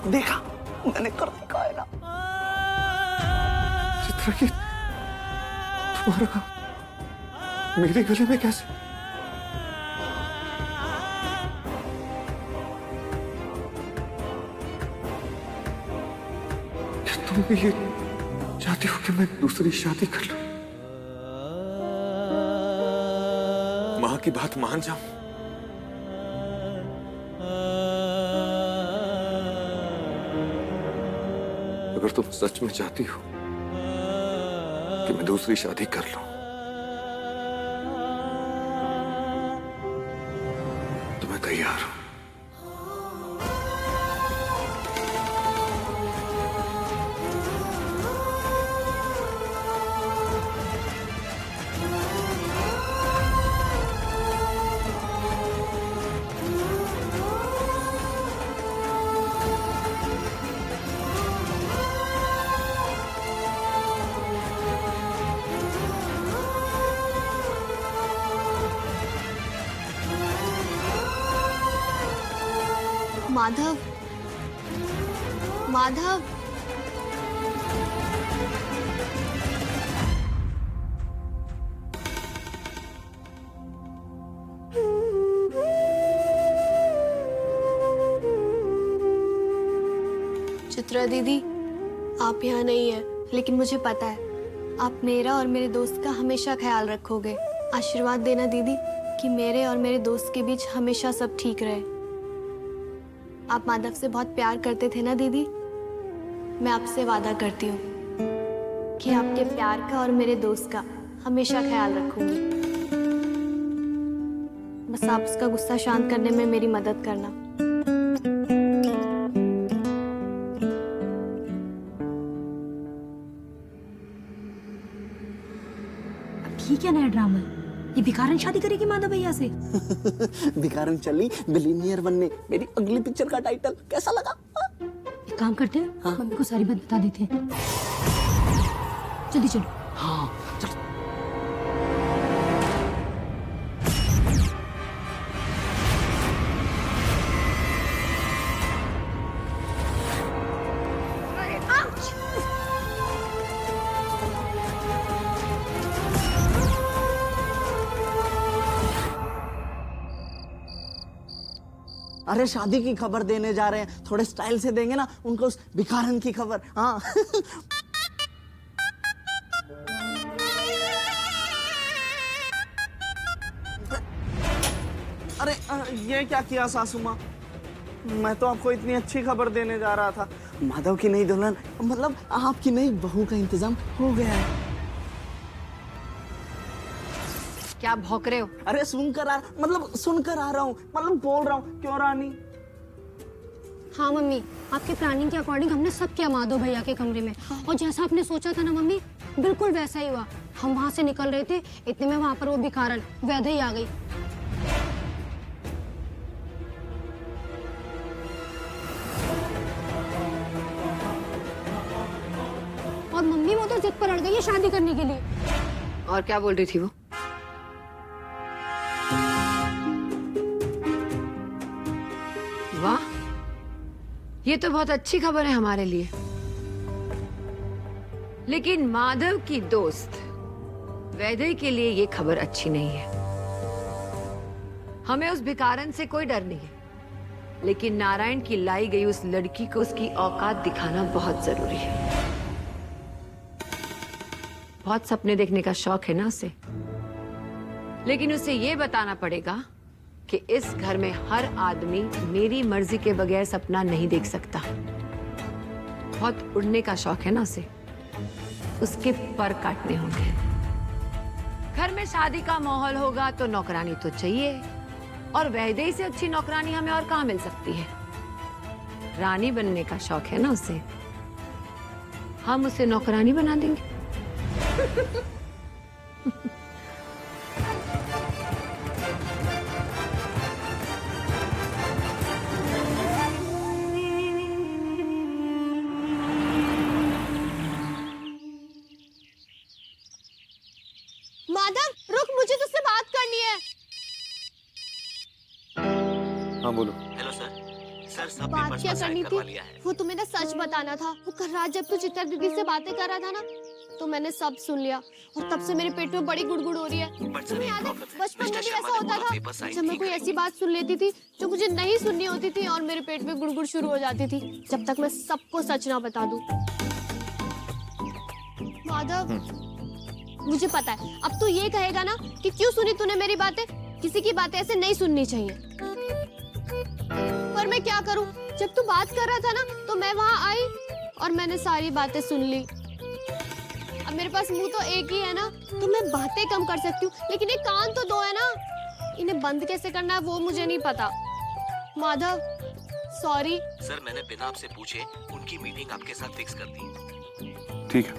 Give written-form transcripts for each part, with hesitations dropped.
देखा, मैंने कर दिखाया ना। चित्रा की तुम्हारा काम मेरे गले में कैसे? क्या तुम भी ये चाहती हो कि मैं दूसरी शादी कर लूं? मां की बात मान जाऊं? अगर तुम सच में चाहती हो कि मैं दूसरी शादी कर लूं, तो मैं तैयार हूं। माधव, माधव, चित्रा दीदी, आप यहाँ नहीं है, लेकिन मुझे पता है आप मेरा और मेरे दोस्त का हमेशा ख्याल रखोगे। आशीर्वाद देना दीदी कि मेरे और मेरे दोस्त के बीच हमेशा सब ठीक रहे। आप माधव से बहुत प्यार करते थे ना दीदी? मैं आपसे वादा करती हूँ कि आपके प्यार का और मेरे दोस्त का हमेशा ख्याल रखूंगी। बस आप उसका गुस्सा शांत करने में मेरी मदद करना। ठीक है नया ड्रामा, ये भिखारन शादी करेगी माधव भैया से। भिखारन चली बिलीनियर बनने। मेरी अगली पिक्चर का टाइटल कैसा लगा? एक काम करते हैं, हाँ? मम्मी को सारी बात बता देते हैं। जल्दी चलो। हाँ चल। अरे शादी की खबर देने जा रहे हैं, थोड़े स्टाइल से देंगे ना उनको उस भिखारन की खबर। हाँ अरे ये क्या किया सासू माँ? मैं तो आपको इतनी अच्छी खबर देने जा रहा था। माधव की नई दुल्हन, मतलब आपकी नई बहू का इंतजाम हो गया है। क्या भौंक रहे हो? अरे सुनकर आ रहा हूँ, मतलब बोल रहा हूँ। क्यों रानी? हाँ मम्मी, आपके प्लानिंग के अकॉर्डिंग हमने सब किया माधव भैया के कमरे में, और जैसा आपने सोचा था ना मम्मी, बिल्कुल वैसा ही हुआ। हम वहाँ से निकल रहे थे, इतने में वहाँ पर वो भिखारन वैद्य ही आ गई। और मम्मी वो तो जिद पर अड़ गई है शादी करने के लिए। और क्या बोल रही थी वो? वाह, ये तो बहुत अच्छी खबर है हमारे लिए। लेकिन माधव की दोस्त वैदेही के लिए ये खबर अच्छी नहीं है। हमें उस भिखारन से कोई डर नहीं है, लेकिन नारायण की लाई गई उस लड़की को उसकी औकात दिखाना बहुत जरूरी है। बहुत सपने देखने का शौक है ना उसे, लेकिन उसे ये बताना पड़ेगा कि इस घर में हर आदमी मेरी मर्जी के बगैर सपना नहीं देख सकता। बहुत उड़ने का शौक है ना उसे, उसके पर काटने होंगे। घर में शादी का माहौल होगा तो नौकरानी तो चाहिए, और वैदेही से अच्छी नौकरानी हमें और कहाँ मिल सकती है। रानी बनने का शौक है ना उसे, हम उसे नौकरानी बना देंगे। माधव रुक, मुझे तुझसे बात करनी है। हाँ बोलो। हेलो सर, सर सब बात पेपर्स क्या पर साइन करनी करवा थी लिया है। वो तुम्हें ना सच बताना था। वो कल रात जब तू चित्रा दीदी से बातें कर रहा था ना, तो मैंने सब सुन लिया और तब से मेरे पेट में बड़ी गुड़गुड़ हो रही है। बट सर तुम्हें एक याद है प्रॉब्लम है, बचपन में मिस्टर भी शर्मा ऐसा ने होता बोला था पेपर साइन जब मैं ठीक कोई ऐसी बात सुन लेती थी जो मुझे नहीं सुननी होती थी और मेरे पेट में गुड़गुड़ शुरू हो जाती थी, जब तक मैं सबको सच ना बता दूं। माधव, मुझे पता है अब तू ये कहेगा ना कि क्यों सुनी तूने मेरी बातें। किसी की बातें ऐसे नहीं सुननी चाहिए, पर मैं क्या करूं? जब तू बात कर रहा था ना तो मैं वहां आई और मैंने सारी बातें सुन ली। अब मेरे पास मुंह तो एक ही है ना, तो मैं बातें कम कर सकती हूँ, लेकिन ये कान तो दो है ना, इन्हें बंद कैसे करना है वो मुझे नहीं पता। माधव सॉरी। सर मैंने बिना आपसे पूछे उनकी मीटिंग आपके साथ फिक्स कर दी। ठीक है,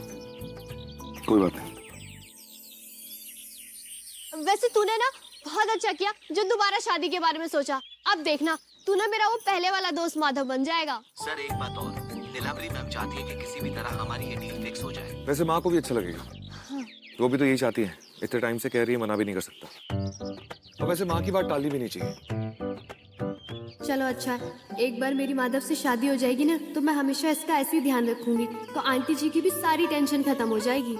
कोई बात नहीं। वैसे तूने ना बहुत अच्छा किया जो दोबारा शादी के बारे में सोचा। अब देखना तू ना मेरा वो पहले वाला दोस्त माधव बन जाएगा। सर एक बात और, नीलांबरी मैम चाहती है कि किसी भी तरह हमारी ये डील फिक्स हो जाए। वैसे माँ को भी अच्छा लगेगा, वो भी तो यही चाहती है। इतने टाइम से कह रही है, मना भी नहीं कर सकता। और वैसे माँ की बात टालनी भी नहीं चाहिए। चलो अच्छा है, एक बार मेरी माधव से शादी हो जाएगी ना तो मैं हमेशा इसका ऐसे ही ध्यान रखूंगी, तो आंटी जी की भी सारी टेंशन खत्म हो जाएगी।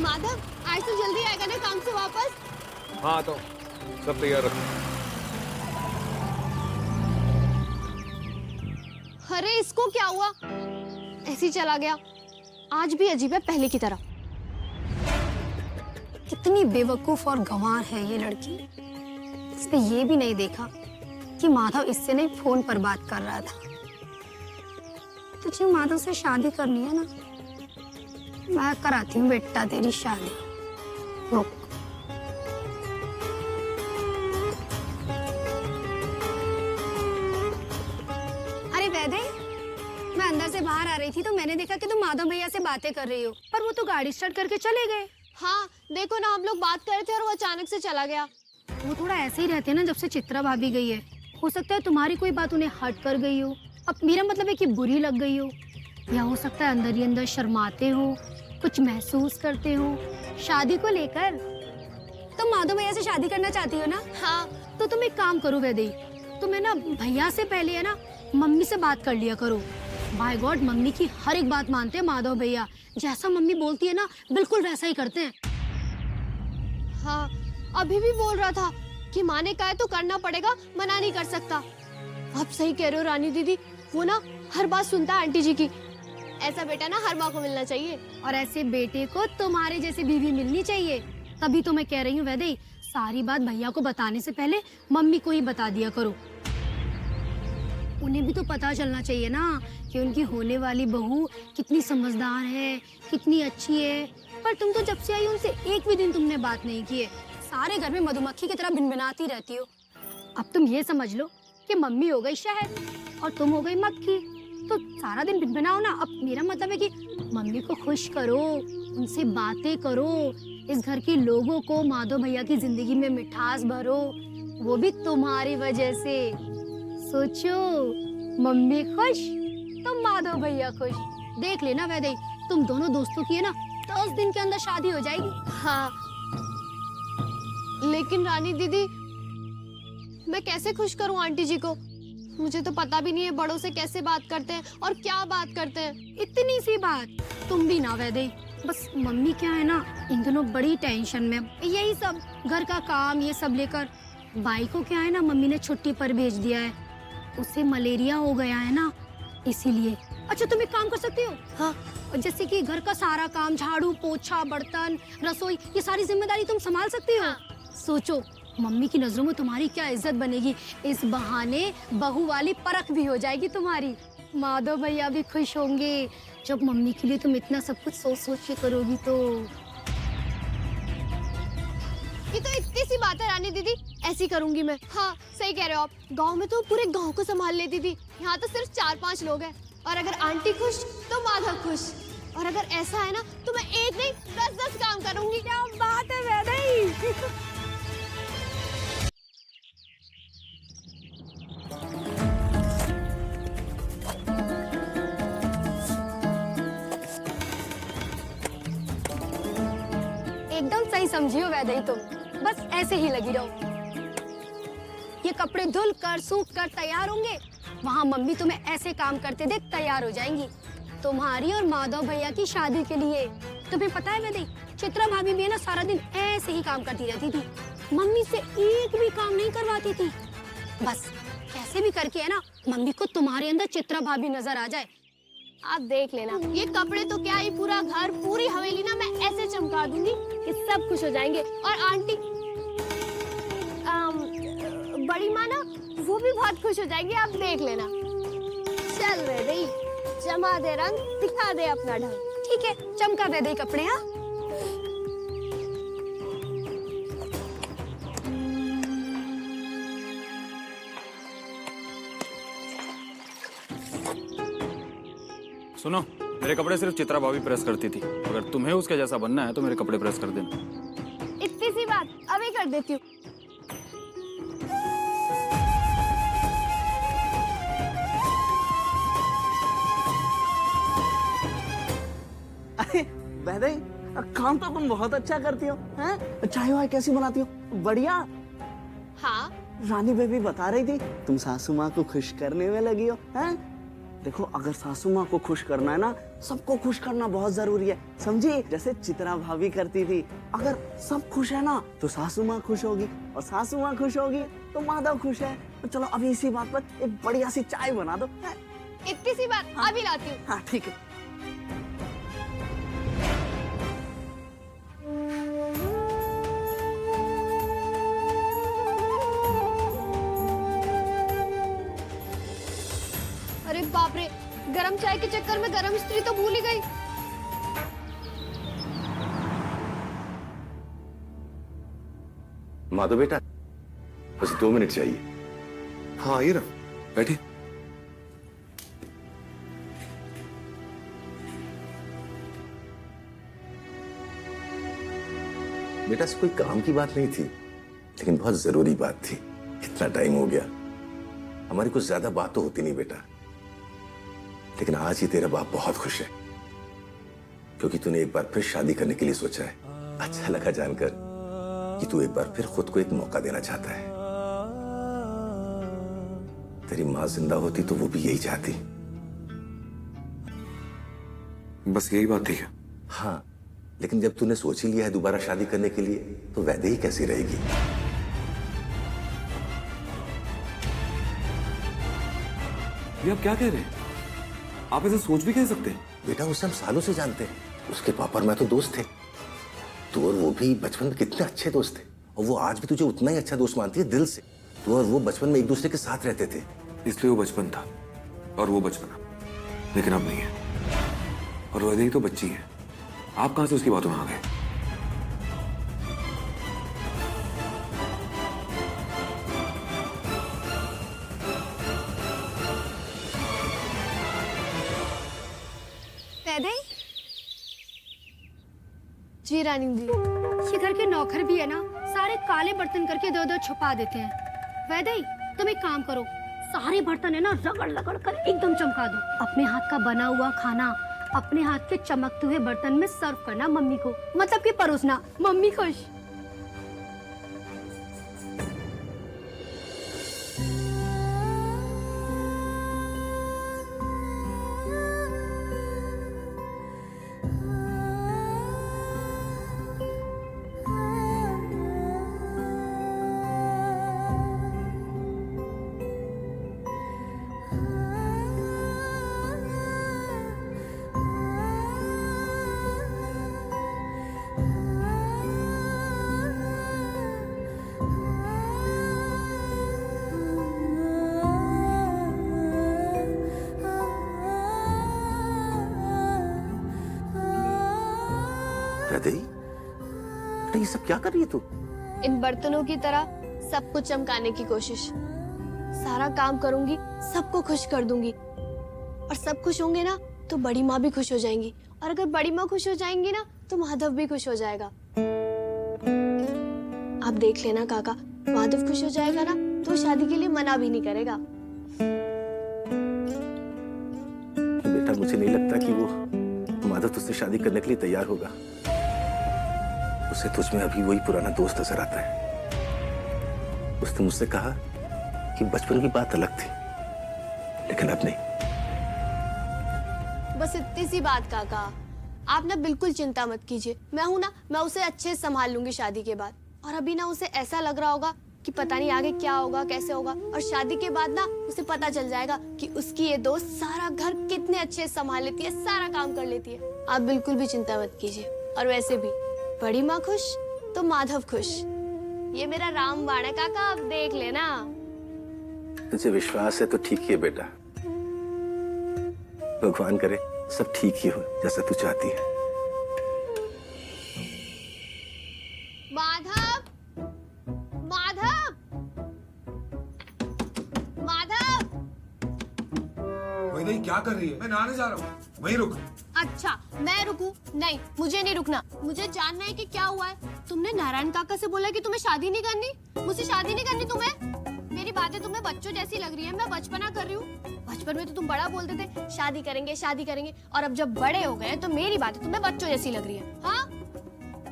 माधव आज तो जल्दी आएगा ना काम से वापस? हाँ तो सब तैयार रखो। अरे इसको क्या हुआ? ऐसे ही चला गया। आज भी अजीब है पहले की तरह। कितनी बेवकूफ और गंवार है ये लड़की। इसने ये भी नहीं देखा कि माधव इससे नहीं फोन पर बात कर रहा था। तुझे माधव से शादी करनी है ना, मैं कराती हूँ बेटा तेरी शादी। रुक। अरे वैदे, मैं अंदर से बाहर आ रही थी तो मैंने देखा कि तुम माधव भैया से बातें कर रही हो, पर वो तो गाड़ी स्टार्ट करके चले गए। हाँ देखो ना, हम लोग बात कर रहे थे और वो अचानक से चला गया। वो थोड़ा ऐसे ही रहते हैं ना जब से चित्रा भाभी गई है। हो सकता है तुम्हारी कोई बात उन्हें हर्ट कर गई हो। अब मेरा मतलब है कि बुरी लग गई हो, या हो सकता है अंदर ही अंदर शर्माते हो, कुछ महसूस करते हो शादी को लेकर। तुम माधव भैया से शादी करना चाहती हो ना? हाँ तो तुम एक काम करो वैदेही, तुम्हें ना भैया से पहले है ना मम्मी से बात कर लिया करो। बाय गॉड, मम्मी की हर एक बात मानते हैं माधव भैया। जैसा मम्मी बोलती है ना बिल्कुल वैसा ही करते हैं। हाँ, अभी भी बोल रहा था कि माँ ने कहा है तो करना पड़ेगा, मना नहीं कर सकता। आप सही कह रहे हो रानी दीदी, वो ना हर बात सुनता है आंटी जी की। ऐसा बेटा ना हर माँ को मिलना चाहिए। और ऐसे बेटे को तुम्हारे जैसी बीवी मिलनी चाहिए। तभी तो मैं कह रही हूँ वैदेही, सारी बात भैया को बताने से पहले मम्मी को ही बता दिया करो। उन्हें भी तो पता चलना चाहिए ना कि उनकी होने वाली बहू कितनी समझदार है, कितनी अच्छी है। पर तुम तो जब से आई उनसे एक भी दिन तुमने बात नहीं की है। सारे घर में मधुमक्खी की तरह भिनभिनाती रहती हो। अब तुम ये समझ लो कि मम्मी हो गई शहद और तुम हो गई मक्खी, तो सारा दिन भिनभिनाओ ना। अब मेरा मतलब है कि मम्मी को खुश करो, उनसे बातें करो, इस घर के लोगों को माधव भैया की जिंदगी में मिठास भरो, वो भी तुम्हारी वजह से। सोचो, मम्मी खुश तो माधव भैया खुश। देख लेना वैदेही, तुम दोनों दोस्तों की है ना 10 दिन के अंदर शादी हो जाएगी। हाँ, लेकिन रानी दीदी मैं कैसे खुश करूं आंटी जी को? मुझे तो पता भी नहीं है बड़ों से कैसे बात करते हैं और क्या बात करते हैं। इतनी सी बात, तुम भी ना वैदेही। बस मम्मी क्या है ना इन दिनों बड़ी टेंशन में, यही सब घर का काम ये सब लेकर। भाई को क्या है ना मम्मी ने छुट्टी पर भेज दिया है, उसे मलेरिया हो गया है ना, इसीलिए। अच्छा तुम एक काम कर सकती हो? हाँ, जैसे कि घर का सारा काम, झाड़ू पोछा बर्तन रसोई, ये सारी जिम्मेदारी तुम संभाल सकती हो। सोचो मम्मी की नजरों में तुम्हारी क्या इज्जत बनेगी। इस बहाने बहू वाली परख भी हो जाएगी तुम्हारी। माधव भैया भी खुश होंगे जब मम्मी के लिए तुम इतना सब कुछ सोच सोच के करोगी तो। ये तो इतनी सी बात है रानी दीदी, ऐसी करूंगी मैं। हाँ सही कह रहे हो आप, गांव में तो पूरे गांव को संभाल लेती थी, यहाँ तो सिर्फ 4-5 लोग हैं। और अगर आंटी खुश तो माधव खुश, और अगर ऐसा है ना तो मैं एक नहीं 10-10 काम करूंगी। क्या बात है वैदेही। समझी हो वैदे ही तुम, बस ऐसे ही लगी रहो। ये कपड़े धुल कर सूख कर तैयार होंगे, वहाँ मम्मी तुम्हें ऐसे काम करते देख तैयार हो जाएंगी, तुम्हारी और माधव भैया की शादी के लिए। तुम्हें पता है वैदे, चित्रा भाभी भी है ना सारा दिन ऐसे ही काम करती रहती थी, मम्मी से एक भी काम नहीं करवाती थी। बस कैसे भी करके है ना मम्मी को तुम्हारे अंदर चित्रा भाभी नजर आ जाए। आप देख लेना, ये कपड़े तो क्या ही पूरा घर पूरी हवेली ना मैं ऐसे चमका दूंगी कि सब खुश हो जाएंगे। और आंटी बड़ी माँ ना वो भी बहुत खुश हो जाएंगी, आप देख लेना। चल रे दे, जमा दे रंग, दिखा दे अपना ढंग। ठीक है, चमका वैदे कपड़े। हाँ सुनो, मेरे कपड़े सिर्फ चित्रा भाभी प्रेस करती थी। अगर तुम्हें उसके जैसा बनना है तो मेरे कपड़े प्रेस कर देना। इतनी सी बात, अभी कर देती हूँ। अरे वैदे, काम तो तुम बहुत अच्छा करती हो, हैं? चाय वाय कैसी बनाती हो? बढ़िया। हाँ, रानी बेबी बता रही थी तुम सासू माँ को खुश करने में लगी हो, हैं? देखो, अगर सासू माँ को खुश करना है ना, सबको खुश करना बहुत जरूरी है, समझी? जैसे चित्रा भाभी करती थी, अगर सब खुश है ना तो सासू माँ खुश होगी, और सासू माँ खुश होगी तो माधव खुश है। तो चलो अभी इसी बात पर एक बढ़िया सी चाय बना दो। इतनी सी बात, हाँ। अभी लाती हूँ। हाँ ठीक है। अरे बाप रे, गरम चाय के चक्कर में गरम स्त्री तो भूल ही गई। माधव बेटा, बस 2 मिनट चाहिए। हाँ आइए ना, बैठिए। बेटा, से कोई काम की बात नहीं थी, लेकिन बहुत जरूरी बात थी। इतना टाइम हो गया, हमारी कुछ ज्यादा बात तो होती नहीं बेटा, लेकिन आज ही तेरा बाप बहुत खुश है, क्योंकि तूने एक बार फिर शादी करने के लिए सोचा है। अच्छा लगा जानकर कि तू एक बार फिर खुद को एक मौका देना चाहता है। तेरी माँ जिंदा होती तो वो भी यही चाहती। बस यही बात थी क्या? हाँ, लेकिन जब तूने सोच ही लिया है दोबारा शादी करने के लिए, तो वैदे ही कैसी रहेगी? ये आप क्या कह रहे हैं? आप ऐसे सोच भी कह सकते हैं? बेटा, उसे हम सालों से जानते हैं, उसके पापा और मैं तो दोस्त थे। तू और वो भी बचपन में कितने अच्छे दोस्त थे, और वो आज भी तुझे उतना ही अच्छा दोस्त मानती है दिल से। तू और वो बचपन में एक दूसरे के साथ रहते थे। इसलिए वो बचपन था और वो बचपना, लेकिन अब नहीं है। और वैदे ही तो बच्ची है, आप कहां से उसकी बातों में आ गए? वैदे, जी रानी जी। ये घर के नौकर भी है ना, सारे काले बर्तन करके इधर-उधर छुपा देते हैं। वैदे, तुम एक काम करो, सारे बर्तन है ना रगड़ रगड़ कर एकदम चमका दो। अपने हाथ का बना हुआ खाना अपने हाथ के चमकते हुए बर्तन में सर्व करना मम्मी को, मतलब कि परोसना। मम्मी खुश। वैदे, बेटा ये सब क्या कर रही है तू? इन बर्तनों की तरह सब कुछ चमकाने की कोशिश। सारा काम करूंगी, सबको खुश कर दूंगी, और सब खुश होंगे ना तो बड़ी माँ भी खुश हो जाएंगी, और अगर बड़ी माँ खुश हो जाएंगी ना तो माधव भी खुश हो जाएगा। आप देख लेना काका, माधव खुश हो जाएगा ना तो शादी के लिए मना भी नहीं करेगा। बेटा, मुझे नहीं लगता कि वो माधव तुझसे शादी करने के लिए तैयार होगा। उसे तुझमें अभी वही पुराना दोस्त नजर आता है। उसने मुझसे कहा कि बचपन की बात अलग थी, लेकिन अब नहीं। बस इतनी सी बात काका, आप ना बिल्कुल चिंता मत कीजिए। मैं हूं ना, मैं उसे अच्छे से संभाल लूंगी शादी के बाद। और अभी ना उसे ऐसा लग रहा होगा कि पता नहीं आगे क्या होगा, कैसे होगा। और शादी के बाद ना उसे पता चल जाएगा कि उसकी ये दोस्त सारा घर कितने अच्छे से संभाल लेती है, सारा काम कर लेती है। आप बिल्कुल भी चिंता मत कीजिए। और वैसे भी बड़ी माँ खुश तो माधव खुश। ये मेरा रामबाण है काका, आप देख लेना। तुझे विश्वास है तो ठीक ही है बेटा। भगवान करे सब ठीक ही हो जैसा तू चाहती है। माधव, माधव, माधव। वही क्या कर रही है? मैं नहाने जा रहा हूँ, वहीं रुक। अच्छा, मैं रुकूं? नहीं, मुझे नहीं रुकना। मुझे जानना है कि क्या हुआ है। तुमने नारायण काका से बोला कि तुम्हें शादी नहीं करनी? मुझसे शादी नहीं करनी तुम्हें? मेरी बातें तुम्हें बच्चों जैसी लग रही है। मैं बचपना कर रही हूँ। बचपन में तो तुम बड़ा बोलते थे, शादी करेंगे, शादी करेंगे। और अब जब बड़े हो गए तो मेरी बातें तुम्हें बच्चों जैसी लग रही है। हाँ,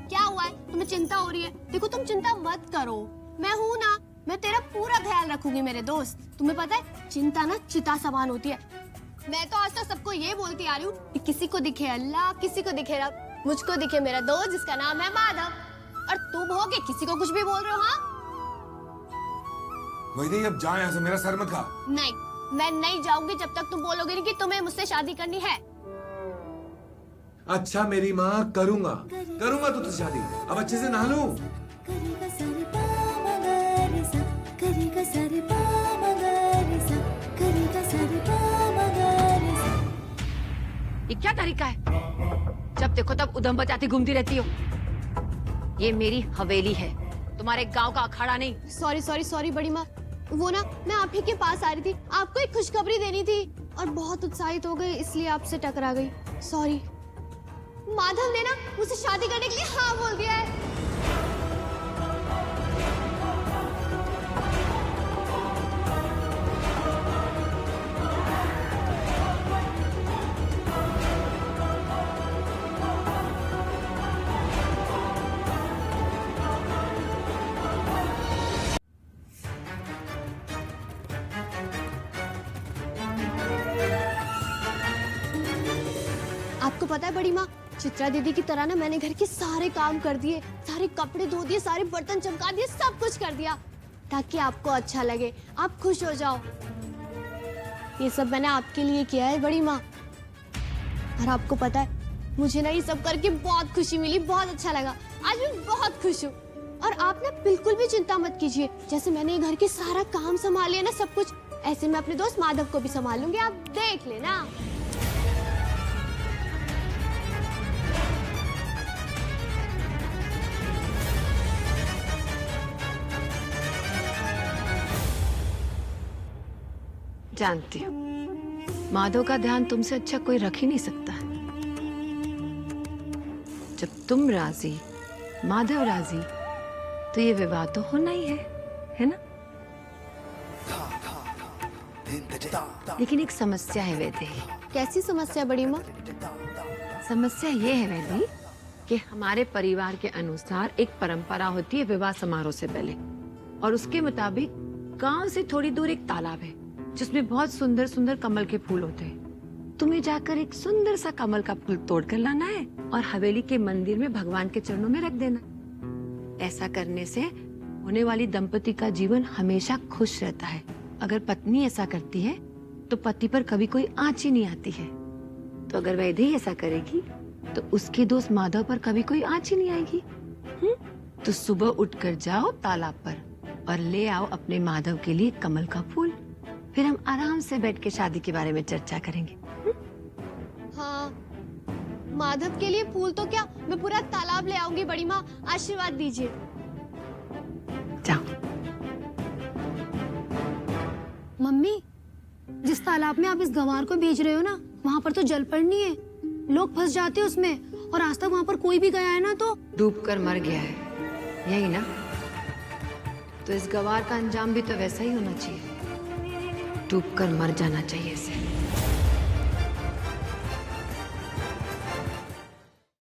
क्या हुआ है? तुम्हें चिंता हो रही है? देखो, तुम चिंता मत करो, मैं हूँ ना। मैं तेरा पूरा ख्याल रखूंगी मेरे दोस्त। तुम्हें पता है, चिंता ना चिता समान होती है। मैं तो आज तक सबको ये बोलती आ रही हूँ कि किसी को दिखे अल्लाह, किसी को दिखे रब, मुझको दिखे मेरा दोस्त जिसका नाम है माधव। और तुम हो के किसी को कुछ भी बोल रहे हो? हाँ, वही अब जा यहाँ से, मेरा सर मत खा। नहीं, मैं नहीं जाऊंगी जब तक तुम बोलोगे नहीं कि तुम्हें मुझसे शादी करनी है। अच्छा मेरी माँ, करूंगा करूंगा तो तुझसे शादी। अब अच्छे से नहा लूं। ये क्या तरीका है? जब देखो तब उधम बचाती घूमती रहती हो। ये मेरी हवेली है, तुम्हारे गांव का अखाड़ा नहीं। सॉरी सॉरी सॉरी बड़ी माँ, वो ना मैं आप ही के पास आ रही थी, आपको एक खुशखबरी देनी थी और बहुत उत्साहित हो गई इसलिए आपसे टकरा गई। सॉरी। माधव ने ना मुझसे शादी करने के लिए हाँ बोल दिया है। आपको पता है बड़ी माँ, चित्रा दीदी की तरह ना मैंने घर के सारे काम कर दिए, सारे कपड़े धो दिए, सारे बर्तन चमका दिए, सब कुछ कर दिया ताकि आपको अच्छा लगे, आप खुश हो जाओ। ये सब मैंने आपके लिए किया है बड़ी माँ। और आपको पता है, मुझे ना ये सब करके बहुत खुशी मिली, बहुत अच्छा लगा। आज मैं बहुत खुश हूँ। और आप ना बिल्कुल भी चिंता मत कीजिए, जैसे मैंने ये घर के सारा काम संभाल लिया ना सब कुछ, ऐसे मैं अपने दोस्त माधव को भी संभाल लूंगी, आप देख लेना। जानती हूँ, माधव का ध्यान तुमसे अच्छा कोई रख ही नहीं सकता। जब तुम राजी, माधव राजी, तो ये विवाह तो होना ही है ना? लेकिन एक समस्या है वैदेही। कैसी समस्या बड़ी माँ? समस्या ये है वैदेही कि हमारे परिवार के अनुसार एक परंपरा होती है विवाह समारोह से पहले, और उसके मुताबिक गांव से थोड़ी दूर एक तालाब है जिसमें बहुत सुंदर सुंदर कमल के फूल होते हैं। तुम्हें जाकर एक सुंदर सा कमल का फूल तोड़ कर लाना है और हवेली के मंदिर में भगवान के चरणों में रख देना। ऐसा करने से होने वाली दंपति का जीवन हमेशा खुश रहता है। अगर पत्नी ऐसा करती है तो पति पर कभी कोई आँच ही नहीं आती है। तो अगर वैदेही ऐसा करेगी तो उसके दोस्त माधव पर कभी कोई आँच ही नहीं आएगी। तो सुबह उठकर जाओ तालाब पर और ले आओ अपने माधव के लिए कमल का फूल। फिर हम आराम से बैठ के शादी के बारे में चर्चा करेंगे। हाँ, माधव के लिए फूल तो क्या, मैं पूरा तालाब ले आऊंगी बड़ी माँ, आशीर्वाद दीजिए। जाओ। मम्मी, जिस तालाब में आप इस गंवार को भेज रहे हो ना, वहाँ पर तो जल पड़नी है, लोग फंस जाते हैं उसमें। और आज तक वहाँ पर कोई भी गया है ना तो डूब कर मर गया है, यही ना? तो इस गवार का अंजाम भी तो वैसा ही होना चाहिए, डूब कर मर जाना चाहिए इसे।